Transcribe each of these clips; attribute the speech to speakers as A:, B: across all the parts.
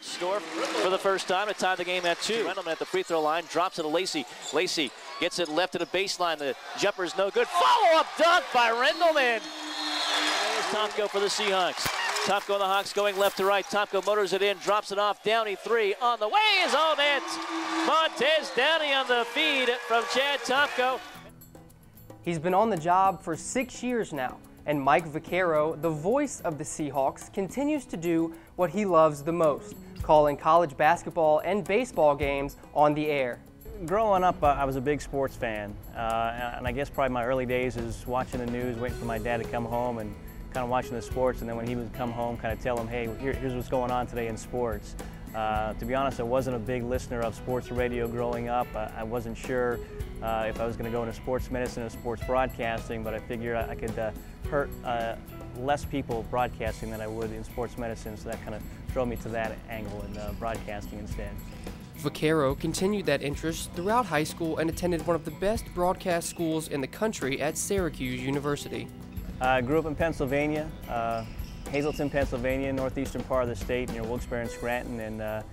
A: Score for the first time to tie the game at 2. Randleman at the free throw line, drops it to Lacey. Lacey gets it left to the baseline. The jumper's no good. Follow-up dunk by Randleman. There's Tomko for the Seahawks. Tomko and the Hawks going left to right. Tomko motors it in, drops it off. Downey 3 on the way is all net. Montez Downey on the feed from Chad Tomko.
B: He's been on the job for 6 years now, and Mike Vaccaro, the voice of the Seahawks, continues to do what he loves the most, calling college basketball and baseball games on the air.
C: Growing up, I was a big sports fan, and I guess probably my early days is watching the news, waiting for my dad to come home and kind of watching the sports, and then when he would come home, kind of tell him, hey, here's what's going on today in sports. To be honest, I wasn't a big listener of sports radio growing up. I wasn't sure if I was going to go into sports medicine or sports broadcasting, but I figured I could hurt less people broadcasting than I would in sports medicine, so that kind of drove me to that angle in broadcasting instead.
D: Vaccaro continued that interest throughout high school and attended one of the best broadcast schools in the country at Syracuse University.
C: I grew up in Pennsylvania, Hazleton, Pennsylvania, northeastern part of the state, near Wilkes-Barre and Scranton, and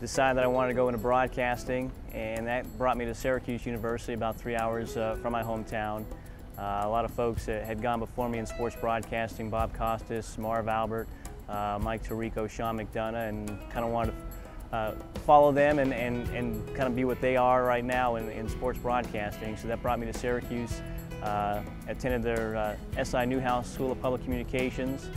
C: decided that I wanted to go into broadcasting, and that brought me to Syracuse University, about 3 hours from my hometown. A lot of folks had gone before me in sports broadcasting: Bob Costas, Marv Albert, Mike Tirico, Sean McDonough, and kind of wanted to follow them and kind of be what they are right now in sports broadcasting. So that brought me to Syracuse. Attended their SI Newhouse School of Public Communications,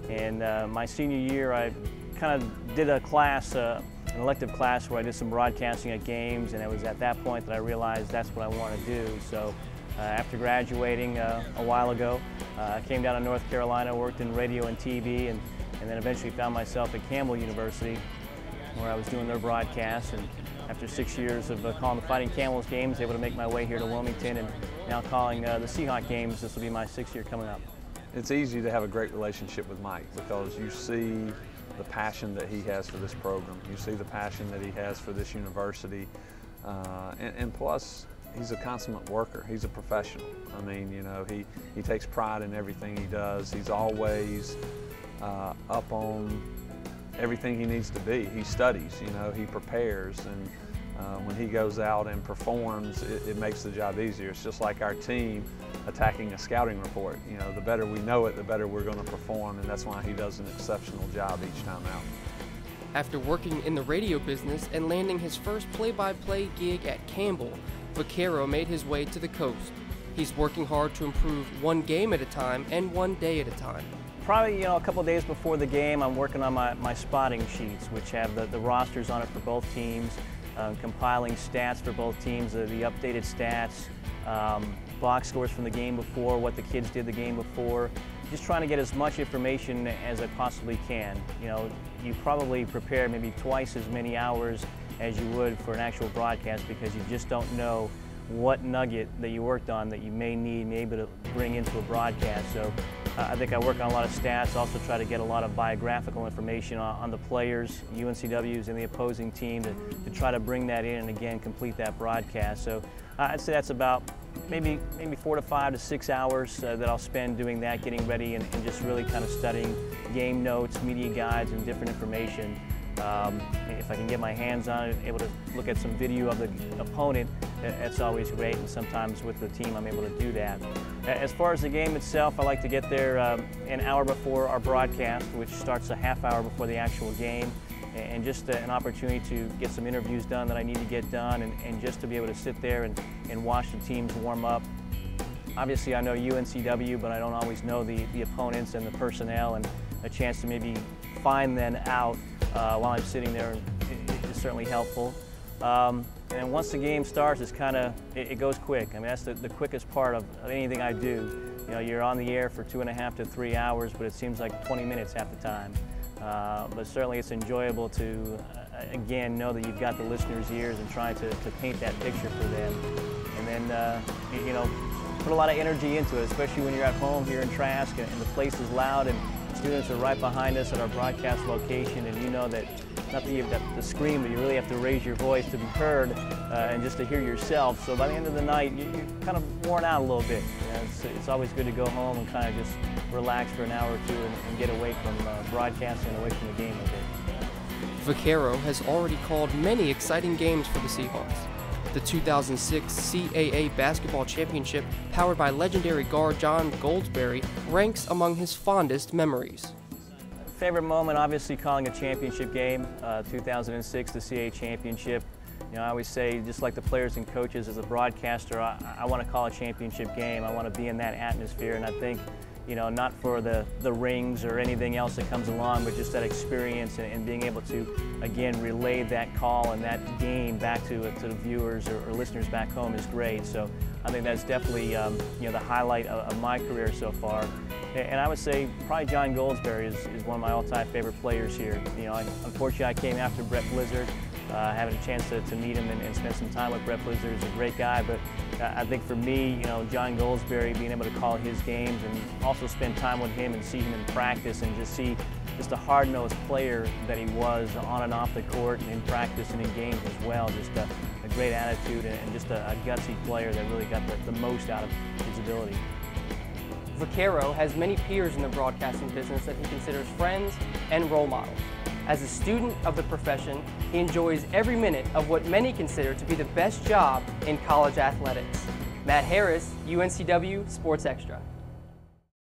C: and my senior year I kind of did a class, an elective class where I did some broadcasting at games, and it was at that point that I realized that's what I want to do. So after graduating a while ago, I came down to North Carolina, worked in radio and TV, and then eventually found myself at Campbell University, where I was doing their broadcasts. And after 6 years of calling the Fighting Camels games, able to make my way here to Wilmington, and now calling the Seahawk games. This will be my 6th year coming up.
E: It's easy to have a great relationship with Mike because you see the passion that he has for this program. You see the passion that he has for this university, and plus, he's a consummate worker. He's a professional. I mean, you know, he takes pride in everything he does. He's always up on everything he needs to be. He studies, you know, he prepares, and when he goes out and performs, it makes the job easier. It's just like our team attacking a scouting report. You know, the better we know it, the better we're going to perform, and that's why he does an exceptional job each time out.
D: After working in the radio business and landing his first play-by-play gig at Campbell, Vaccaro made his way to the coast. He's working hard to improve one game at a time and one day at a time.
C: Probably, you know, a couple days before the game, I'm working on my spotting sheets, which have the rosters on it for both teams, compiling stats for both teams, the updated stats, box scores from the game before, what the kids did the game before. Just trying to get as much information as I possibly can. You know, you probably prepare maybe twice as many hours as you would for an actual broadcast because you just don't know what nugget that you worked on that you may need maybe to bring into a broadcast. So I think I work on a lot of stats, also try to get a lot of biographical information on the players, UNCWs, and the opposing team to try to bring that in and again complete that broadcast. So I'd say that's about maybe 4 to 5 to 6 hours that I'll spend doing that, getting ready and just really kind of studying game notes, media guides, and different information. If I can get my hands on it, able to look at some video of the opponent, that's always great, and sometimes with the team I'm able to do that. As far as the game itself, I like to get there an hour before our broadcast, which starts a half hour before the actual game, and just an opportunity to get some interviews done that I need to get done, and just to be able to sit there and watch the teams warm up. Obviously I know UNCW, but I don't always know the opponents and the personnel, and a chance to maybe find them out while I'm sitting there is certainly helpful. And once the game starts, it's kind of, it goes quick. I mean, that's the quickest part of anything I do. You know, you're on the air for 2.5 to 3 hours, but it seems like 20 minutes half the time. But certainly it's enjoyable to, again, know that you've got the listeners' ears and trying to paint that picture for them. And then, you know, put a lot of energy into it, especially when you're at home here in Trask and the place is loud and students are right behind us at our broadcast location, and you know that not that you have to scream, but you really have to raise your voice to be heard and just to hear yourself. So by the end of the night, you're kind of worn out a little bit. You know, it's always good to go home and kind of just relax for an hour or two and get away from broadcasting, away from the game a bit.
D: Vaccaro has already called many exciting games for the Seahawks. The 2006 CAA Basketball Championship, powered by legendary guard John Goldsberry, ranks among his fondest memories.
C: Favorite moment, obviously, calling a championship game, 2006, the CAA Championship. You know, I always say, just like the players and coaches, as a broadcaster, I want to call a championship game. I want to be in that atmosphere, and I think, you know, not for the rings or anything else that comes along, but just that experience and being able to, again, relay that call and that game back to the viewers or listeners back home is great. So I think that's definitely, you know, the highlight of my career so far. And I would say probably John Goldsberry is one of my all-time favorite players here. You know, unfortunately, I came after Brett Blizzard. Having a chance to meet him and spend some time with Brett Blizzard is a great guy, but I think for me, you know, John Goldsberry, being able to call his games and also spend time with him and see him in practice and just see just a hard-nosed player that he was on and off the court and in practice and in games as well. Just a great attitude and just a gutsy player that really got the most out of his ability.
B: Vaccaro has many peers in the broadcasting business that he considers friends and role models. As a student of the profession, he enjoys every minute of what many consider to be the best job in college athletics. Matt Harris, UNCW Sports Extra.